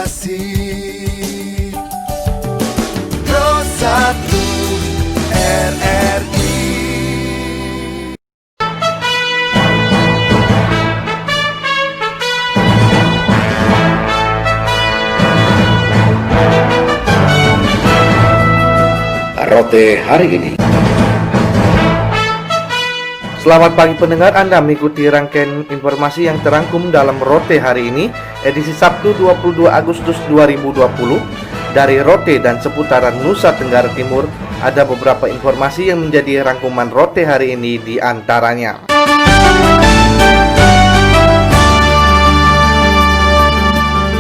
kasih. Pro 1 RRI. Rote hari ini. Selamat pagi pendengar, Anda mengikuti rangkaian informasi yang terangkum dalam Rote hari ini, edisi Sabtu 22 Agustus 2020. Dari Rote dan seputaran Nusa Tenggara Timur, ada beberapa informasi yang menjadi rangkuman Rote hari ini di antaranya.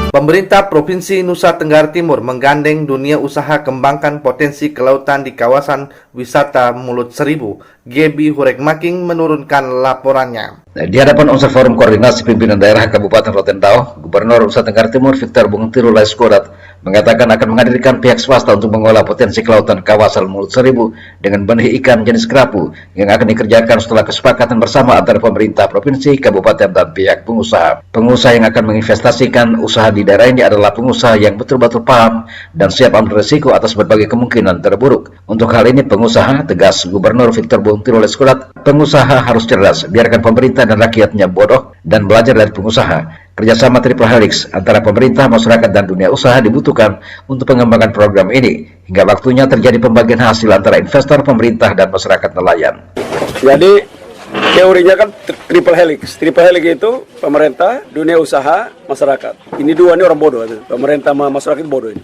Pemerintah Provinsi Nusa Tenggara Timur menggandeng dunia usaha kembangkan potensi kelautan di kawasan wisata Mulut Seribu. Gebi Hurekmaking menurunkan laporannya. Di hadapan unsur forum koordinasi pimpinan daerah Kabupaten Rotendao, Gubernur Nusa Tenggara Timur Victor Bungtiru Laiskodat mengatakan akan menghadirkan pihak swasta untuk mengolah potensi kelautan kawasan Mulut Seribu dengan benih ikan jenis kerapu yang akan dikerjakan setelah kesepakatan bersama antara pemerintah provinsi, kabupaten, dan pihak pengusaha. Pengusaha yang akan menginvestasikan usaha di daerah ini adalah pengusaha yang betul-betul paham dan siap ambil risiko atas berbagai kemungkinan terburuk. Untuk hal ini pengusaha, tegas Gubernur Victor Bungtiru Laiskodat, pengusaha harus cerdas, biarkan pemerintah dan rakyatnya bodoh dan belajar dari pengusaha. Kerjasama triple helix antara pemerintah, masyarakat, dan dunia usaha dibutuhkan untuk pengembangan program ini hingga waktunya terjadi pembagian hasil antara investor, pemerintah, dan masyarakat nelayan. Jadi teorinya kan triple helix. Triple helix itu pemerintah, dunia usaha, masyarakat. Ini dua ini orang bodoh. Pemerintah sama masyarakat bodoh ini.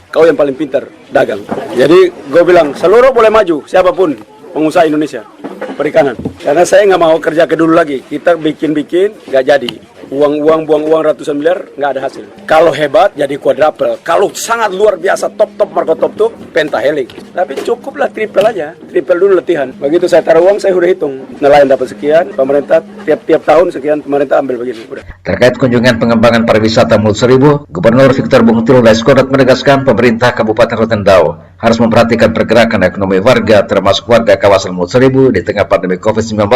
Kau yang paling pintar dagang. Jadi gue bilang seluruh boleh maju, siapapun pengusaha Indonesia perikanan. Karena saya nggak mau kerja ke dulu lagi. Kita bikin-bikin nggak jadi. Buang uang ratusan miliar, nggak ada hasil. Kalau hebat, jadi quadruple. Kalau sangat luar biasa, top marco top tuh pentahelix. Tapi cukuplah triple aja. Triple dulu latihan. Begitu saya taruh uang, saya udah hitung. Nelayan dapat sekian, pemerintah tiap tahun sekian, pemerintah ambil begini. Udah. Terkait kunjungan pengembangan pariwisata Mulut Seribu, Gubernur Victor Bungtiru Laiskodat menegaskan pemerintah Kabupaten Rotendao harus memperhatikan pergerakan ekonomi warga, termasuk warga kawasan Mulut Seribu di tengah pandemi COVID-19.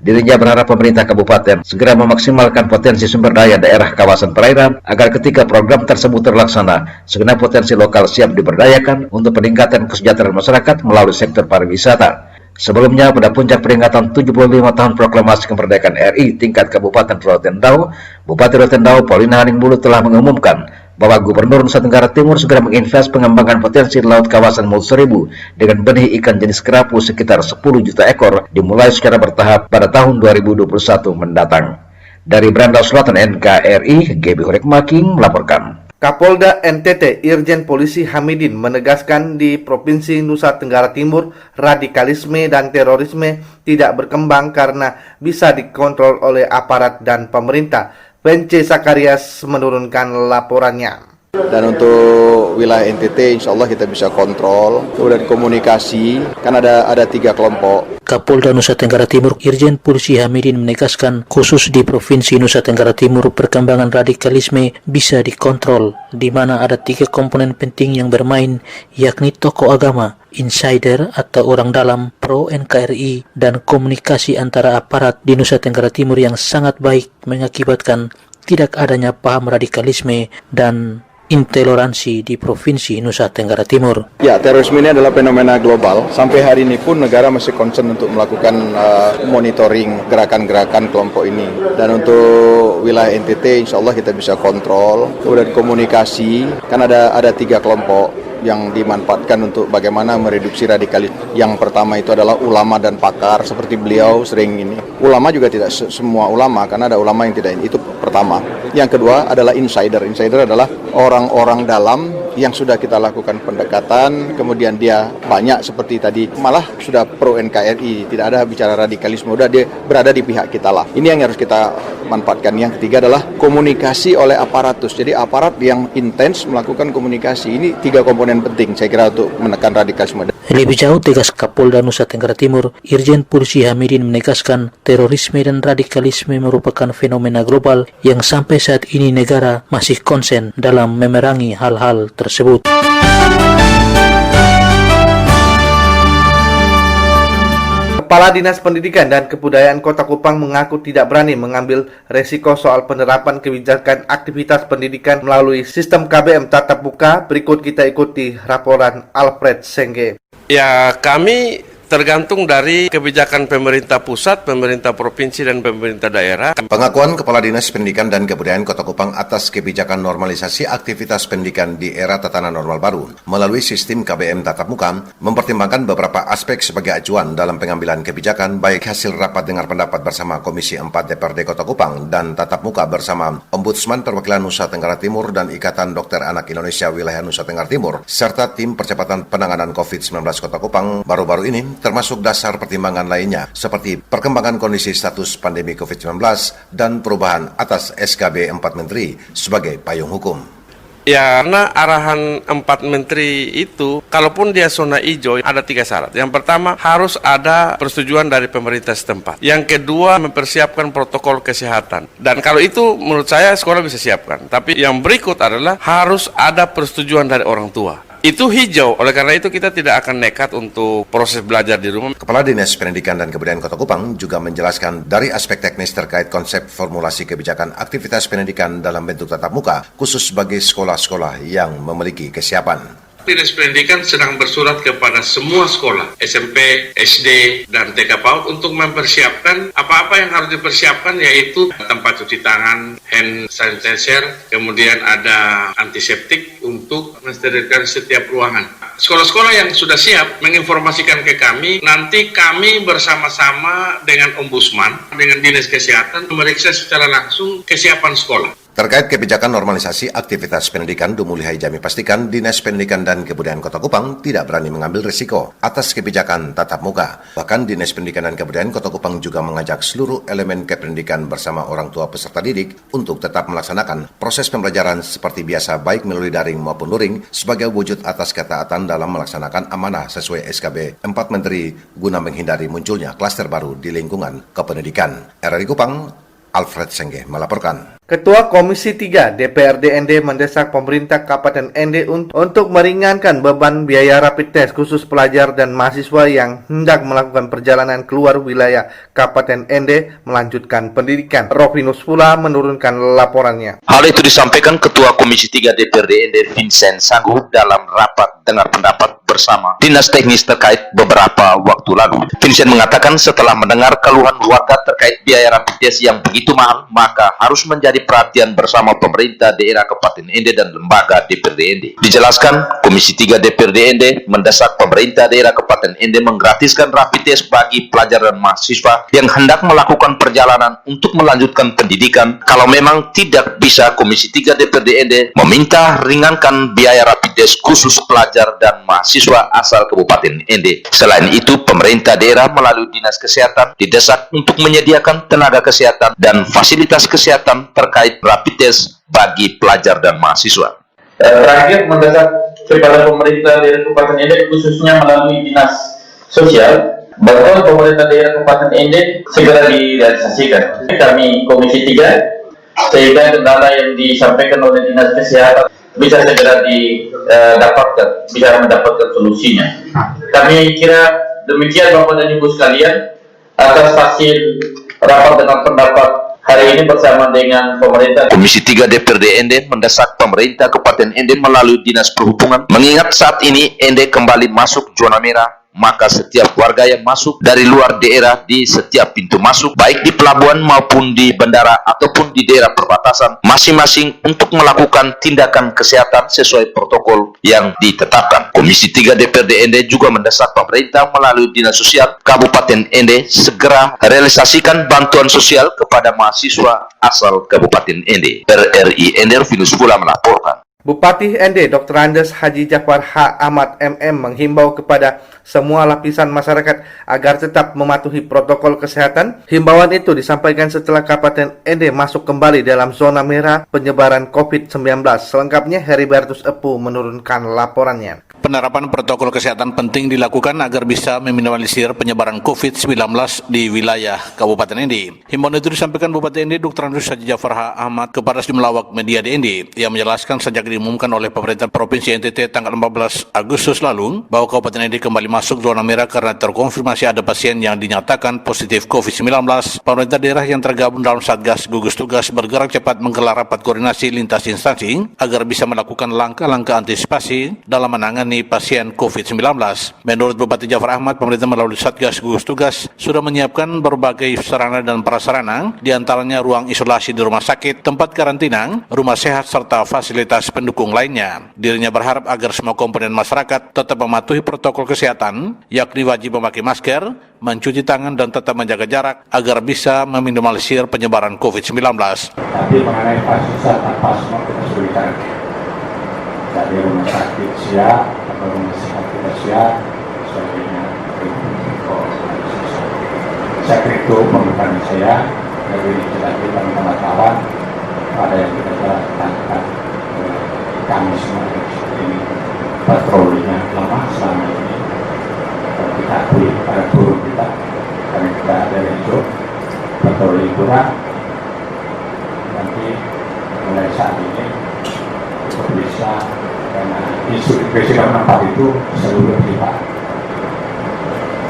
Dirinya berharap pemerintah kabupaten segera memaksimalkan potensi sumber daya daerah kawasan perairan agar ketika program tersebut terlaksana, segenap potensi lokal siap diberdayakan untuk peningkatan kesejahteraan masyarakat melalui sektor pariwisata. Sebelumnya, pada puncak peringatan 75 tahun proklamasi kemerdekaan RI tingkat Kabupaten Rotendao, Bupati Rotendao Paulina Haningbulu telah mengumumkan bahwa Gubernur Nusa Tenggara Timur segera menginvest pengembangan potensi laut kawasan Mulut Seribu dengan benih ikan jenis kerapu sekitar 10 juta ekor dimulai secara bertahap pada tahun 2021 mendatang. Dari Brandau Selatan NKRI, Gebi Hurekmaking melaporkan. Kapolda NTT Irjen Polisi Hamidin menegaskan di Provinsi Nusa Tenggara Timur radikalisme dan terorisme tidak berkembang karena bisa dikontrol oleh aparat dan pemerintah. Bence Sakarias menurunkan laporannya. Dan untuk wilayah NTT insya Allah kita bisa kontrol. Kemudian komunikasi, kan ada 3 kelompok. Kapolda Nusa Tenggara Timur Irjen Polisi Hamidin menegaskan khusus di Provinsi Nusa Tenggara Timur perkembangan radikalisme bisa dikontrol, di mana ada 3 komponen penting yang bermain, yakni tokoh agama, insider atau orang dalam, pro NKRI, dan komunikasi antara aparat di Nusa Tenggara Timur yang sangat baik mengakibatkan tidak adanya paham radikalisme dan intoleransi di Provinsi Nusa Tenggara Timur. Ya, terorisme ini adalah fenomena global. Sampai hari ini pun negara masih concern untuk melakukan monitoring gerakan-gerakan kelompok ini. Dan untuk wilayah NTT insya Allah kita bisa kontrol. Kemudian komunikasi, kan ada 3 kelompok yang dimanfaatkan untuk bagaimana mereduksi radikalisme. Yang pertama itu adalah ulama dan pakar, seperti beliau sering ini. Ulama juga tidak semua ulama, karena ada ulama yang tidak ini. Itu pertama. Yang kedua adalah insider. Insider adalah orang-orang dalam yang sudah kita lakukan pendekatan, kemudian dia banyak seperti tadi, malah sudah pro NKRI, tidak ada bicara radikalisme, udah dia berada di pihak kita lah. Ini yang harus kita manfaatkan. Yang ketiga adalah komunikasi oleh aparatus. Jadi aparat yang intens melakukan komunikasi. Ini 3 komponen penting saya kira untuk menekan radikalisme. Lebih jauh, tegas Kapolda Nusa Tenggara Timur, Irjen Polisi Hamidin menegaskan terorisme dan radikalisme merupakan fenomena global yang sampai saat ini negara masih konsen dalam memerangi hal-hal tersebut. Kepala Dinas Pendidikan dan Kebudayaan Kota Kupang mengaku tidak berani mengambil resiko soal penerapan kebijakan aktivitas pendidikan melalui sistem KBM tatap muka. Berikut kita ikuti laporan Alfred Sengge. Ya, kami tergantung dari kebijakan pemerintah pusat, pemerintah provinsi, dan pemerintah daerah. Pengakuan Kepala Dinas Pendidikan dan Kebudayaan Kota Kupang atas kebijakan normalisasi aktivitas pendidikan di era tatanan normal baru melalui sistem KBM tatap muka mempertimbangkan beberapa aspek sebagai acuan dalam pengambilan kebijakan, baik hasil rapat dengar pendapat bersama Komisi 4 DPRD Kota Kupang dan tatap muka bersama Ombudsman Perwakilan Nusa Tenggara Timur dan Ikatan Dokter Anak Indonesia Wilayah Nusa Tenggara Timur, serta tim percepatan penanganan COVID-19 Kota Kupang baru-baru ini, termasuk dasar pertimbangan lainnya seperti perkembangan kondisi status pandemi COVID-19 dan perubahan atas SKB 4 Menteri sebagai payung hukum. Ya, karena arahan 4 menteri itu, kalaupun dia zona hijau, ada 3 syarat. Yang pertama, harus ada persetujuan dari pemerintah setempat. Yang kedua, mempersiapkan protokol kesehatan. Dan kalau itu, menurut saya, sekolah bisa siapkan. Tapi yang berikut adalah, harus ada persetujuan dari orang tua. Itu hijau, oleh karena itu kita tidak akan nekat untuk proses belajar di rumah. Kepala Dinas Pendidikan dan Kebudayaan Kota Kupang juga menjelaskan dari aspek teknis terkait konsep formulasi kebijakan aktivitas pendidikan dalam bentuk tatap muka, khusus bagi sekolah-sekolah yang memiliki kesiapan. Dinas Pendidikan sedang bersurat kepada semua sekolah, SMP, SD, dan TK PAUD untuk mempersiapkan apa-apa yang harus dipersiapkan, yaitu tempat cuci tangan, hand sanitizer, kemudian ada antiseptik untuk mensterilkan setiap ruangan. Sekolah-sekolah yang sudah siap menginformasikan ke kami, nanti kami bersama-sama dengan Ombudsman, dengan Dinas Kesehatan, memeriksa secara langsung kesiapan sekolah. Terkait kebijakan normalisasi aktivitas pendidikan, Dumuli Haijami pastikan Dinas Pendidikan dan Kebudayaan Kota Kupang tidak berani mengambil risiko atas kebijakan tatap muka. Bahkan Dinas Pendidikan dan Kebudayaan Kota Kupang juga mengajak seluruh elemen kependidikan bersama orang tua peserta didik untuk tetap melaksanakan proses pembelajaran seperti biasa, baik melalui daring maupun luring, sebagai wujud atas ketaatan dalam melaksanakan amanah sesuai SKB 4 Menteri guna menghindari munculnya klaster baru di lingkungan kependidikan. RRI Kupang, Alfred Sengge melaporkan. Ketua Komisi 3 DPRD ND mendesak pemerintah Kabupaten ND untuk meringankan beban biaya rapid test khusus pelajar dan mahasiswa yang hendak melakukan perjalanan keluar wilayah Kabupaten ND melanjutkan pendidikan. Rovinus pula menurunkan laporannya. Hal itu disampaikan Ketua Komisi 3 DPRD ND Vincent Sanggu dalam rapat dengar pendapat bersama Dinas Teknis terkait beberapa waktu lalu. Vincent mengatakan setelah mendengar keluhan warga terkait biaya rapid test yang begitu mahal, maka harus menjadi perhatian bersama pemerintah daerah Kabupaten ND dan lembaga DPRD ND. Dijelaskan, Komisi 3 DPRD ND mendesak pemerintah daerah Kabupaten ND menggratiskan rapid test bagi pelajar dan mahasiswa yang hendak melakukan perjalanan untuk melanjutkan pendidikan. Kalau memang tidak bisa, Komisi 3 DPRD ND meminta ringankan biaya rapid test khusus pelajar dan mahasiswa asal Kabupaten ND. Selain itu, pemerintah daerah melalui Dinas Kesehatan didesak untuk menyediakan tenaga kesehatan dan fasilitas kesehatan terkait rapid test bagi pelajar dan mahasiswa. Terakhir mendesak kepada pemerintah daerah Kabupaten ND khususnya melalui Dinas Sosial bahwa pemerintah daerah Kabupaten ND segera direalisasikan. Kami Komisi 3 sehingga kendala yang disampaikan oleh Dinas Kesehatan bisa segera mendapatkan solusinya. Kami kira demikian Bapak dan Ibu sekalian atas hasil rapat dengan pendapat hari ini bersama dengan pemerintah. Komisi 3 DPRD ND mendesak pemerintah Kabupaten ND melalui Dinas Perhubungan mengingat saat ini ND kembali masuk zona merah, maka setiap warga yang masuk dari luar daerah di setiap pintu masuk, baik di pelabuhan maupun di bandara ataupun di daerah perbatasan, masing-masing untuk melakukan tindakan kesehatan sesuai protokol yang ditetapkan. Komisi 3 DPRD ND juga mendesak pemerintah melalui Dinas Sosial Kabupaten ND segera realisasikan bantuan sosial kepada mahasiswa asal Kabupaten ND. RRI ND Vinus pula melaporkan. Bupati ND Dr. Andes Haji Jafar H. Ahmad MM menghimbau kepada semua lapisan masyarakat agar tetap mematuhi protokol kesehatan. Himbauan itu disampaikan setelah Kabupaten ND masuk kembali dalam zona merah penyebaran COVID-19. Selengkapnya Heribertus Epu menurunkan laporannya. Penerapan protokol kesehatan penting dilakukan agar bisa meminimalisir penyebaran COVID-19 di wilayah Kabupaten Endi. Himbauan itu disampaikan Bupati Endi Dr. Andrews Haji Jafar Ahmad kepada sejumlah awak media di Endi yang menjelaskan sejak diumumkan oleh pemerintah Provinsi NTT tanggal 14 Agustus lalu bahwa Kabupaten Endi kembali masuk zona merah karena terkonfirmasi ada pasien yang dinyatakan positif COVID-19. Pemerintah daerah yang tergabung dalam Satgas Gugus Tugas bergerak cepat menggelar rapat koordinasi lintas instansi agar bisa melakukan langkah-langkah antisipasi dalam menangani pasien COVID-19. Menurut Bupati Jafar Ahmad, pemerintah melalui Satgas Gugus Tugas sudah menyiapkan berbagai sarana dan prasarana, diantaranya ruang isolasi di rumah sakit, tempat karantina, rumah sehat, serta fasilitas pendukung lainnya. Dirinya berharap agar semua komponen masyarakat tetap mematuhi protokol kesehatan, yakni wajib memakai masker, mencuci tangan, dan tetap menjaga jarak agar bisa meminimalisir penyebaran COVID-19. Tapi mengenai fasilitas tanpa semua kita sudah bicara. Dari rumah sakit siap, atau rumah sehat kita siap, sebagainya. Saya kira itu pembukaan saya dari teman-teman kawan. Ada yang kita jelaskan kami semua ini patrolinya lama selama ini. Kita akui pada turun kita, karena kita ada itu patroli kurang. Nanti mulai saat ini bisa karena isu presiden 4 itu seluruh kita.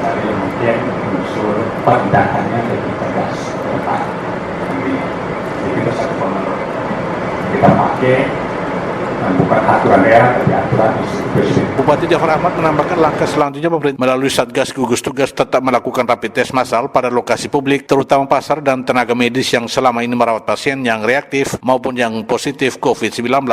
Jadi mungkin unsur penindakannya lebih tegas ke depan. Jadi kita satu pemenang kita pakai bukan aturan daerah tapi aturan isu presiden. Bupati Jafar Ahmad menambahkan langkah selanjutnya pemerintah melalui Satgas Gugus Tugas tetap melakukan rapid test massal pada lokasi publik, terutama pasar dan tenaga medis yang selama ini merawat pasien yang reaktif maupun yang positif COVID-19.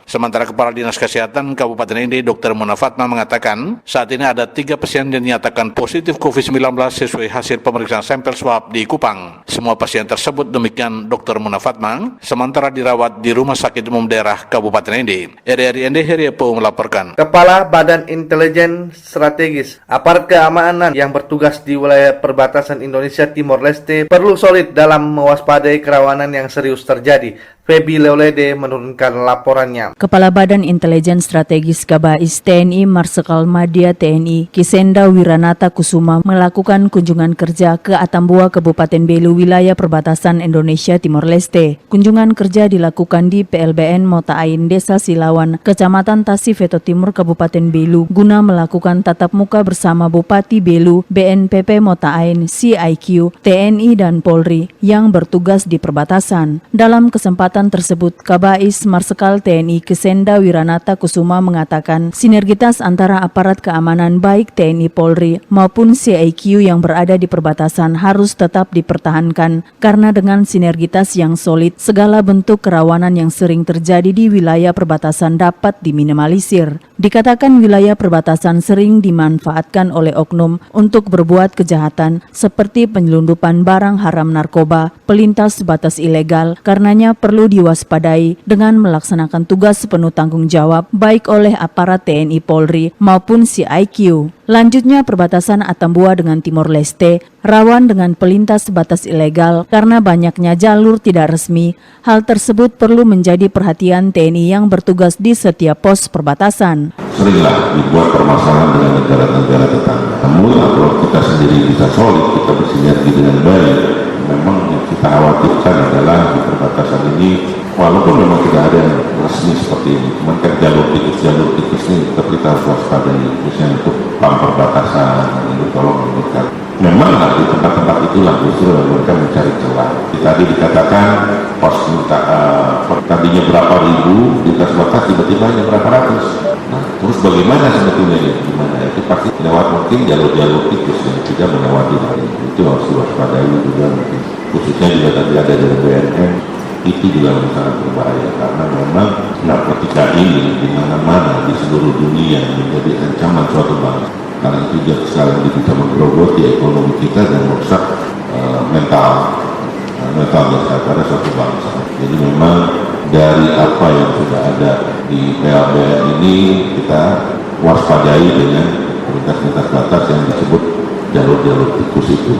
Sementara Kepala Dinas Kesehatan Kabupaten Endi Dr. Muna Fatma mengatakan saat ini ada 3 pasien yang dinyatakan positif COVID-19 sesuai hasil pemeriksaan sampel swab di Kupang. Semua pasien tersebut, demikian Dr. Muna Fatma, sementara dirawat di Rumah Sakit Umum Daerah Kabupaten Endi. RRI Endi Heriapo melaporkan. Kepala Badan Intelijen Strategis Aparat Keamanan yang bertugas di wilayah perbatasan Indonesia Timor Leste perlu solid dalam mewaspadai kerawanan yang serius terjadi. Febi Leolede menurunkan laporannya. Kepala Badan Intelijen Strategis Kabais TNI Marsikal Madya TNI Kisenda Wiranata Kusuma melakukan kunjungan kerja ke Atambua, Kabupaten Belu, wilayah perbatasan Indonesia Timor Leste. Kunjungan kerja dilakukan di PLBN Mota Ain, Desa Silawan, Kecamatan Tasifeto Timur, Kabupaten Belu, guna melakukan tatap muka bersama Bupati Belu, BNPP Mota Ain, CIQ, TNI dan Polri yang bertugas di perbatasan. Dalam kesempatan tersebut, Kabais Marsikal TNI Kisenda Wiranata Kusuma mengatakan sinergitas antara aparat keamanan baik TNI Polri maupun CIQ yang berada di perbatasan harus tetap dipertahankan karena dengan sinergitas yang solid, segala bentuk kerawanan yang sering terjadi di wilayah perbatasan dapat diminimalisir. Dikatakan wilayah perbatasan sering dimanfaatkan oleh oknum untuk berbuat kejahatan seperti penyelundupan barang haram narkoba, pelintas batas ilegal, karenanya perlu diwaspadai dengan melaksanakan tugas sepenuh tanggung jawab baik oleh aparat TNI Polri maupun CIQ. Lanjutnya, perbatasan Atambua dengan Timor Leste rawan dengan pelintas batas ilegal karena banyaknya jalur tidak resmi. Hal tersebut perlu menjadi perhatian TNI yang bertugas di setiap pos perbatasan. Seringlah dibuat permasalahan dengan negara-negara tetangga. Namun kalau kita sendiri bisa solid, kita bersinergi dengan baik, memang yang kita khawatirkan adalah di perbatasan ini, walaupun memang tidak ada yang resmi seperti ini, cuman kan jalur tikus ini tetap kita harus waspadai, khususnya untuk perbatasan, itu tolong menurutkan. Memang di tempat-tempat itulah justru mereka mencari celah. Tadi dikatakan pos tadinya berapa ribu, di atas batas tiba-tiba hanya berapa ratus. Nah, terus bagaimana sebetulnya ya? Gimana? Itu pasti lewat mungkin jalur-jalur tikus yang tidak melewati hari ini. Itu harus diwaspadai juga mungkin. Khususnya juga tadi ada dari BNN, itu juga sangat berbahaya karena memang narkotika ini di mana-mana di seluruh dunia menjadi ancaman suatu bangsa. Karena itu juga sekarang bisa menggerogoti ekonomi kita dan merusak mental pada suatu bangsa. Jadi memang dari apa yang sudah ada di PLBN ini kita waspadai dengan lintas batas yang disebut jalur-jalur tikus itu.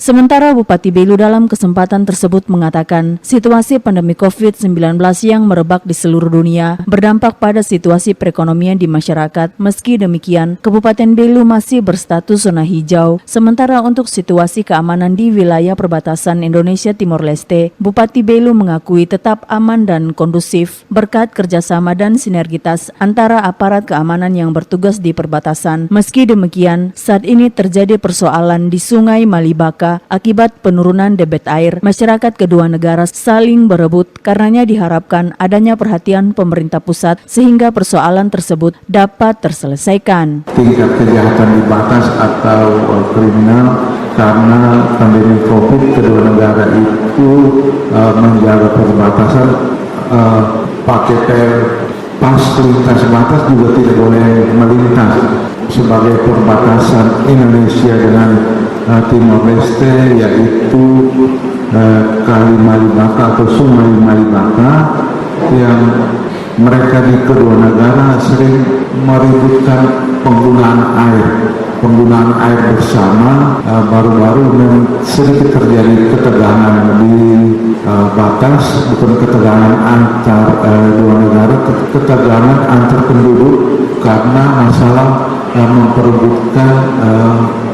Sementara Bupati Belu dalam kesempatan tersebut mengatakan situasi pandemi COVID-19 yang merebak di seluruh dunia berdampak pada situasi perekonomian di masyarakat. Meski demikian, Kabupaten Belu masih berstatus zona hijau. Sementara untuk situasi keamanan di wilayah perbatasan Indonesia Timor Leste, Bupati Belu mengakui tetap aman dan kondusif berkat kerjasama dan sinergitas antara aparat keamanan yang bertugas di perbatasan. Meski demikian, saat ini terjadi persoalan di Sungai Malibaka akibat penurunan debit air. Masyarakat kedua negara saling berebut, karenanya diharapkan adanya perhatian pemerintah pusat sehingga persoalan tersebut dapat terselesaikan. Tingkat kejahatan di batas atau kriminal karena pandemi COVID, kedua negara itu menjaga perbatasan, pakai pas lintas batas juga tidak boleh melintas. Sebagai perbatasan Indonesia dengan Timor Leste, yaitu Kali Malibaka atau Sungai Malibaka, yang mereka di kedua negara sering meributkan penggunaan air bersama. Baru-baru memang sedikit terjadi ketegangan di batas, bukan ketegangan antar dua negara, ketegangan antar penduduk karena masalah memperebutkan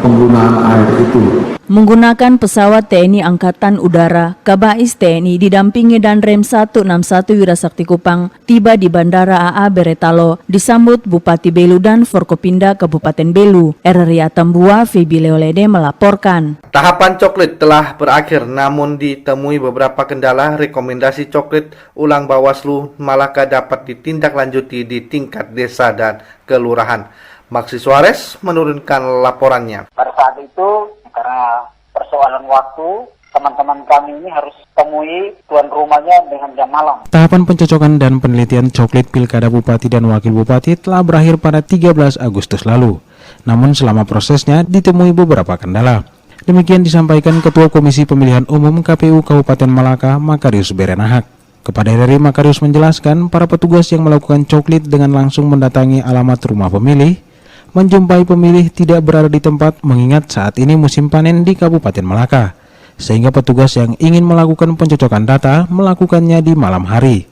penggunaan air itu. Menggunakan pesawat TNI Angkatan Udara, Kabais TNI didampingi Danrem 161 Wirasakti Kupang tiba di Bandara AA Beretalo, disambut Bupati Belu dan Forkopimda Kabupaten Belu. RRI Atambua, Febi Leolede melaporkan. Tahapan coklit telah berakhir, namun ditemui beberapa kendala. Rekomendasi coklit ulang Bawaslu Malaka dapat ditindaklanjuti di tingkat desa dan kelurahan. Maxi Suarez menurunkan laporannya. Pada saat itu, karena persoalan waktu, teman-teman kami ini harus temui tuan rumahnya dengan jam malam. Tahapan pencocokan dan penelitian coklit Pilkada Bupati dan Wakil Bupati telah berakhir pada 13 Agustus lalu. Namun selama prosesnya ditemui beberapa kendala. Demikian disampaikan Ketua Komisi Pemilihan Umum KPU Kabupaten Malaka, Makarius Berenahak. Kepada RRI, Makarius menjelaskan para petugas yang melakukan coklit dengan langsung mendatangi alamat rumah pemilih, menjumpai pemilih tidak berada di tempat mengingat saat ini musim panen di Kabupaten Malaka, sehingga petugas yang ingin melakukan pencocokan data melakukannya di malam hari.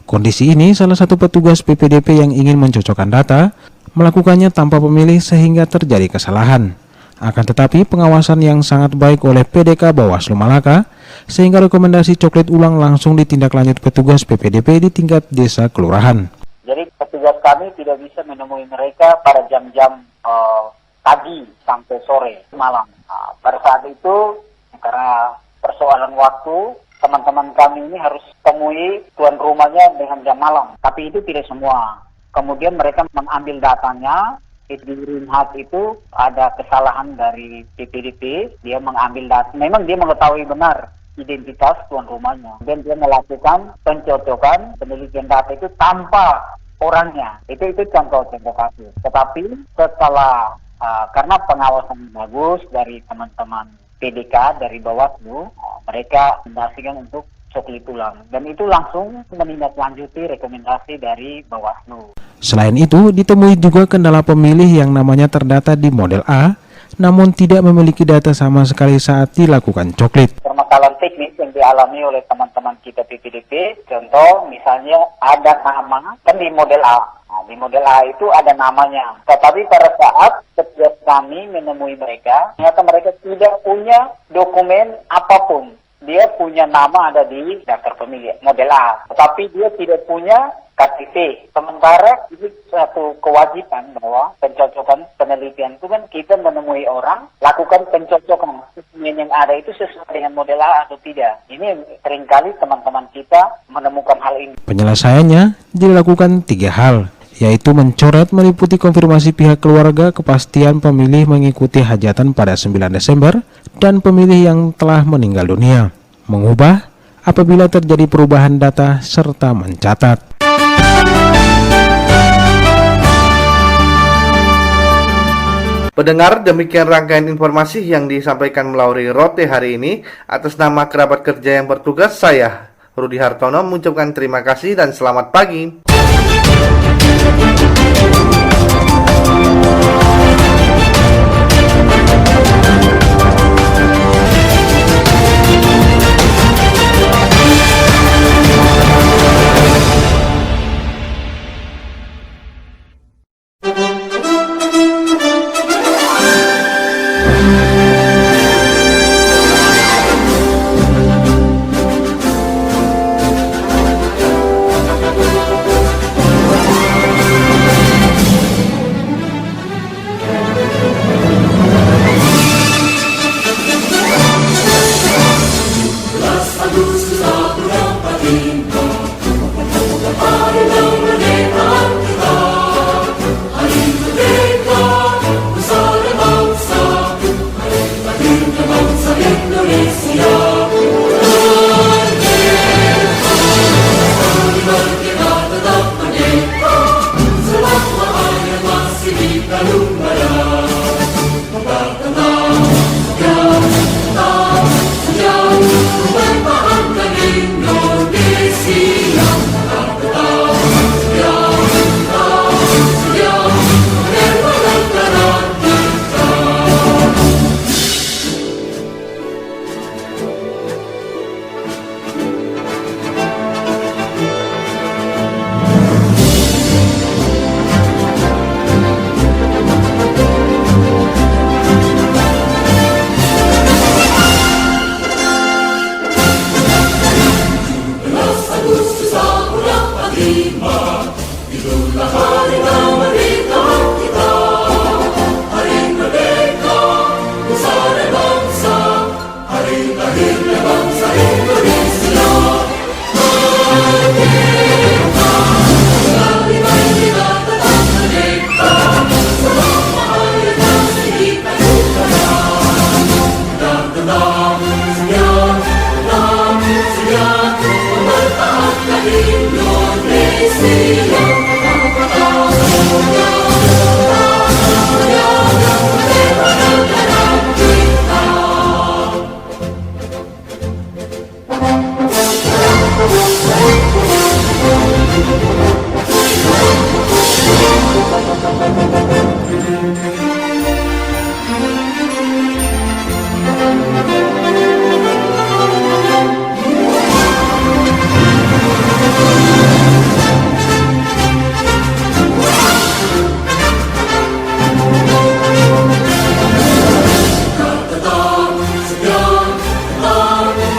Kondisi ini salah satu petugas PPDP yang ingin mencocokkan data melakukannya tanpa pemilih sehingga terjadi kesalahan. Akan tetapi pengawasan yang sangat baik oleh PDK Bawaslu Malaka sehingga rekomendasi coklit ulang langsung ditindaklanjut petugas PPDP di tingkat desa kelurahan. Jadi petugas kami tidak bisa menemui mereka pada jam-jam pagi sampai sore malam. Pada saat itu karena persoalan waktu, teman-teman kami ini harus temui tuan rumahnya dengan jam malam. Tapi itu tidak semua. Kemudian mereka mengambil datanya. Di Rinhat itu ada kesalahan dari PPDP. Dia mengambil data. Memang dia mengetahui benar identitas tuan rumahnya. Dan dia melakukan pencocokan penelitian data itu tanpa orangnya. Itu contoh kasus. Tetapi setelah karena pengawasan bagus dari teman-teman PDK dari Bawaslu, mereka mendasarkan untuk coklit ulang. Dan itu langsung menindaklanjuti rekomendasi dari Bawaslu. Selain itu, ditemui juga kendala pemilih yang namanya terdata di model A, namun tidak memiliki data sama sekali saat dilakukan coklit. Permasalahan teknis yang dialami oleh teman-teman kita PPDP, contoh misalnya ada nama kan di model A. Nah, di model A itu ada namanya. Tetapi pada saat petugas kami menemui mereka, ternyata mereka tidak punya dokumen apapun. Dia punya nama ada di daftar pemilih model A, tetapi dia tidak punya KTP. Sementara itu satu kewajiban bahwa pencocokan penelitian itu kan kita menemui orang, lakukan pencocokan dokumen yang ada itu sesuai dengan model A atau tidak. Ini seringkali teman-teman kita menemukan hal ini. Penyelesaiannya dilakukan 3 hal, yaitu mencoret meliputi konfirmasi pihak keluarga kepastian pemilih mengikuti hajatan pada 9 Desember dan pemilih yang telah meninggal dunia, mengubah apabila terjadi perubahan data serta mencatat. Pendengar, demikian rangkaian informasi yang disampaikan melalui Rote hari ini. Atas nama kerabat kerja yang bertugas, saya Rudi Hartono mengucapkan terima kasih dan selamat pagi.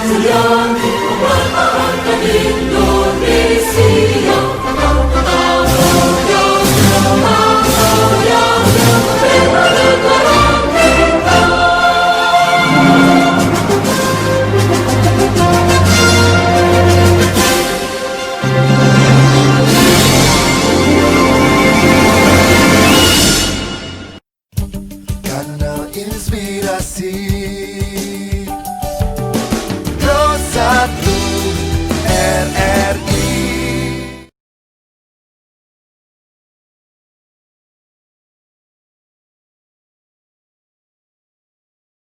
Tujuan